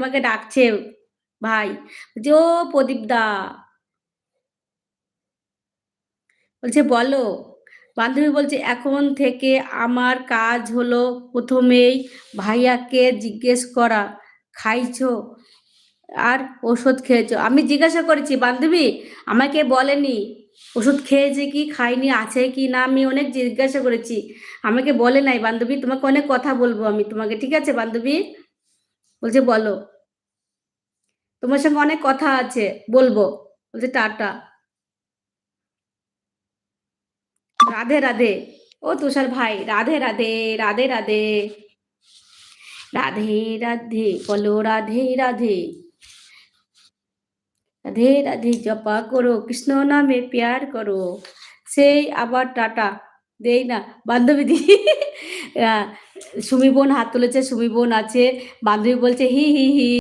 আমাকে ডাকছে ভাই। বলছে, "ও প্রদীপদা।" বলছে, "বলো।" বান্ধবী বলছে, "এখন থেকে আমার কাজ হলো ১ম এই ভাইয়াকে জিজ্ঞেস করা, খাইছো আর ওষুধ খেয়েছো?" আমি জিজ্ঞাসা করেছি, "বান্ধবী আমাকে বলেনি ওষুধ খেয়েছে কি খাইনি, আছে কি না?" আমি অনেক জিজ্ঞাসা করেছি। আমাকে বলে নাই বান্ধবী। তোমাকে অনেক কথা বলবো আমি তোমাকে। ঠিক আছে বান্ধবী? বলছে, "বলো।" তোমার সঙ্গে অনেক কথা আছে, বলবো। বলছে, "টাটা।" রাধে, রাধে। ও তুষার ভাই, রাধে, রাধে, রাধে, রাধে। রাধে, রাধে, বলো রাধে, রাধে। রাধে, রাধে জপা করো, কৃষ্ণ নামে প্যার করো। সেই আবার টাটা। দেই না। বান্ধবী দি আ সুমি বোন হাত তুলেছে, সুমি বোন আছে। বান্ধবী বলছে, "হি, হি, হি।"